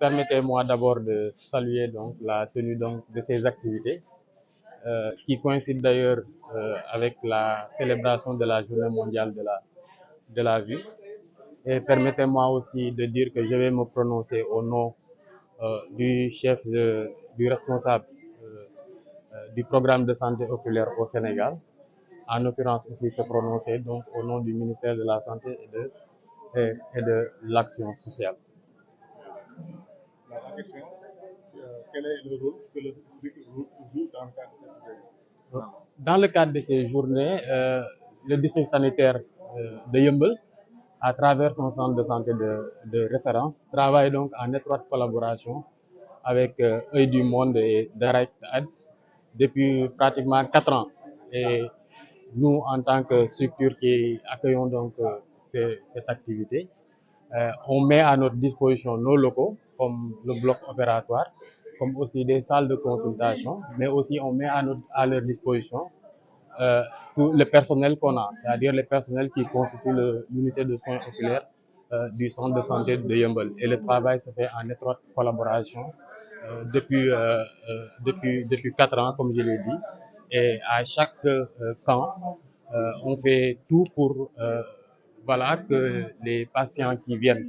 permettez-moi d'abord de saluer donc la tenue donc de ces activités qui coïncide d'ailleurs avec la célébration de la Journée mondiale de la vie. Et permettez-moi aussi de dire que je vais me prononcer au nom du du responsable du programme de santé oculaire au Sénégal, en l'occurrence aussi se prononcer donc au nom du ministère de la Santé et de l'Action sociale. La question, quel est le rôle que le district joue dans le cadre de cette journée? Dans le cadre de ces journées, le district sanitaire de Yeumbeul, à travers son centre de santé de référence, travaille donc en étroite collaboration avec Œil du Monde et Direct Aid depuis pratiquement 4 ans. Et nous, en tant que structure qui accueillons donc cette activité, on met à notre disposition nos locaux, comme le bloc opératoire, comme aussi des salles de consultation, mais aussi on met à leur disposition tout le personnel qu'on a, c'est-à-dire le personnel qui constitue l'unité de soins oculaires du centre de santé de Yeumbeul. Et le travail se fait en étroite collaboration depuis 4 ans, comme je l'ai dit. Et à chaque camp, on fait tout pour voilà, que les patients qui viennent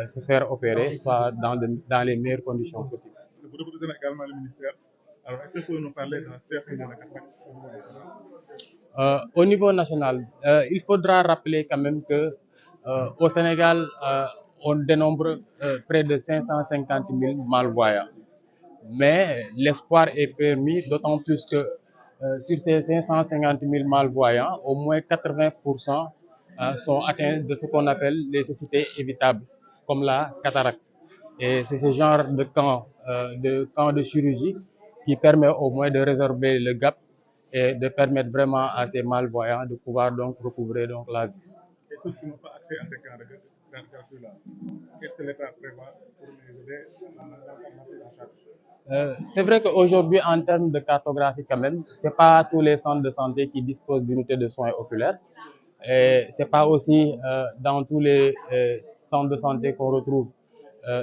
se faire opérer soient dans les meilleures conditions possibles. Vous représentez également le ministère. Alors, est-ce que vous pouvez nous parler de la situation de la cataracte au niveau national, il faudra rappeler quand même que au Sénégal, on dénombre près de 550 000 malvoyants. Mais l'espoir est permis, d'autant plus que sur ces 550 000 malvoyants, au moins 80% sont atteints de ce qu'on appelle les cécités évitables, comme la cataracte. Et c'est ce genre de camp de chirurgie qui permet au moins de résorber le gap et de permettre vraiment à ces malvoyants de pouvoir donc recouvrer donc la vie. Et ceux qui n'ont pas accès à ces camps de gratuits-là, qu'est-ce que l'État prévoit pour les aider c'est vrai qu'aujourd'hui, en termes de cartographie, quand même, c'est pas tous les centres de santé qui disposent d'unités de soins oculaires. Et c'est pas aussi dans tous les centres de santé qu'on retrouve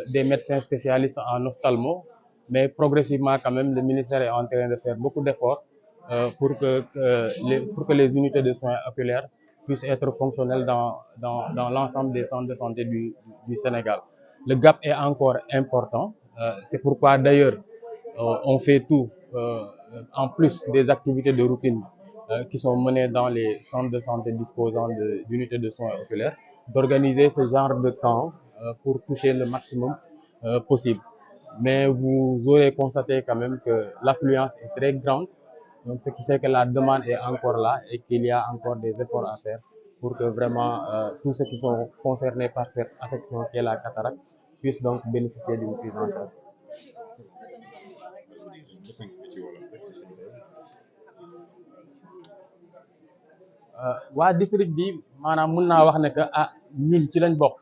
des médecins spécialistes en ophtalmo. Mais progressivement, quand même, le ministère est en train de faire beaucoup d'efforts pour que les unités de soins oculaires puissent être fonctionnelles dans l'ensemble des centres de santé du Sénégal. Le gap est encore important. C'est pourquoi d'ailleurs on fait tout, en plus des activités de routine qui sont menées dans les centres de santé disposant d'unités de soins oculaires, d'organiser ce genre de camp pour toucher le maximum possible. Mais vous aurez constaté quand même que l'affluence est très grande, donc ce qui fait que la demande est encore là et qu'il y a encore des efforts à faire pour que vraiment tous ceux qui sont concernés par cette affection qui est la cataracte puissent donc bénéficier d'une prise en charge. waa district bi maanaam mun naa wax ne que ñun ci lañ bokk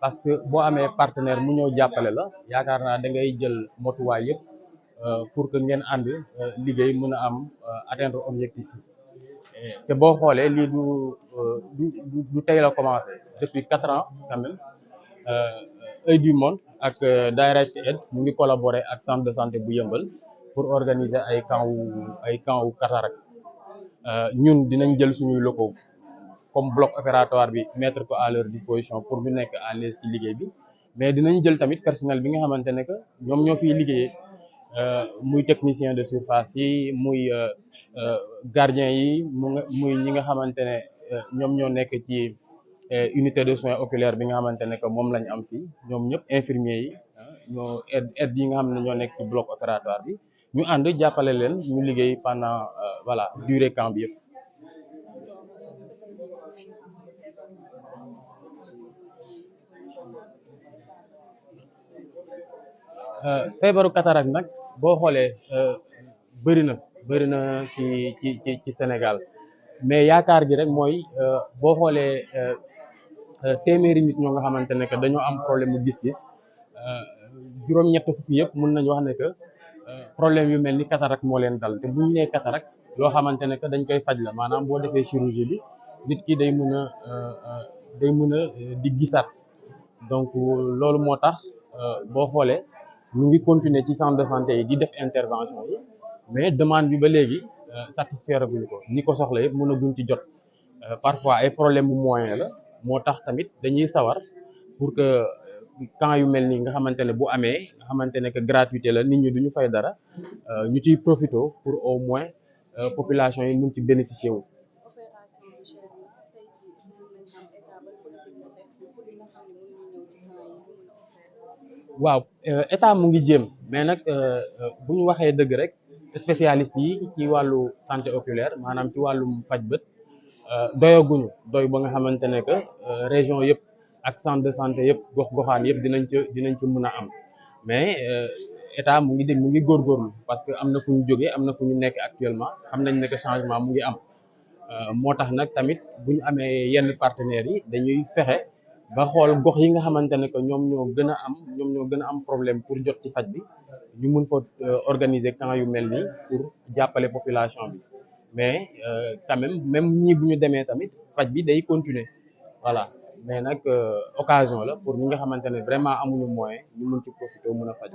parce que boo amee partenaire mu ñëw jàppale la yaakaar naa da ngay jël motuwaay yëpp pour que ngeen ànd liggéey mën a am atteindre objectif yi te boo xoolee lii du tey la commencé depuis 4 ans quand même Œil du Monde ak Direct Aid ñu ngi collaborer ak centre de santé bu Yeumbeul pour organiser ay camp wu cataracte ñun dinañ jël suñuy locaux comme bloc opératoire bi mettre ko à leur disposition pour ñu nekk à l'aise ci liggéey bi mais dinañ jël tamit personnel bi nga xamante ne que ñoom ñoo fiy liggéeyee muy technicien de surface yi muy gardien yi muy ñi nga xamante ne ñoom ñoo nekk ci unité de soins oculaires bi nga xamante ne que moom lañ am fii ñoom ñëpp infirmier yi ñoo aide yi nga xam ne ñoo nekk ci bloc opératoire bi ñu ànd jàppale leen ñu liggéey pendant voilà durée camp bi yëpp. feebaru cataracte nag boo xoolee bëri na ci Sénégal mais yaakaar gi rek mooy boo xoolee téeméeri nit ñoo nga xamante ne que dañoo am problème mu gis-gis juróom-ñett fukki yëpp mun nañu wax ne que problème yu mel ni cataracte moo leen dal te bu ñu nee cataracte loo xamante ne que dañ koy faj la maanaam boo defee chirurgie bi nit ki day mën a di gisaat donc loolu moo tax boo xoolee ñu ngi continuer ci centre de santé yi di def intervention yi mais demande bi ba léegi satisfaire guñ ko ñi ko soxla yëpp mën a guñ ci jot parfois ay problème bu moyen la moo tax tamit dañuy sawar pour que camp yu mel nii nga xamante ne bu amee nga xamante ne que gratuité la nit ñi duñu fay dara ñu ciy profito pour au moins population yi mun ci bénéficier wu. waaw état mu ngi jéem mais nag bu ñu waxee dëgg rek spécialiste yi ci wàllu santé oculaire maanaam ci wàllum faj bët doyaguñu doy ba nga xamante ne que région yëpp ak centre de santé yëpp gox-goxaan yëpp dinañ ci mën a am mais état mu ngi góorgóorlu parce que am na fu ñu jógee am na fu ñu nekk actuellement xam nañ ne que changement mu ngi am moo tax nag tamit bu ñu amee yenn partenaires yi dañuy fexe ba xool gox yi nga xamante ne que ñoom ñoo gën a am problème pour jot ci faj bi ñu mun fa organiser camp yu mel nii pour jàppale population bi mais quand même ñii bu ñu demee tamit faj bi day continuer voilà mais nag occasion la pour ñi nga xamante ne vraiment amuñu moyen ñu mun ci profiter mën a faj.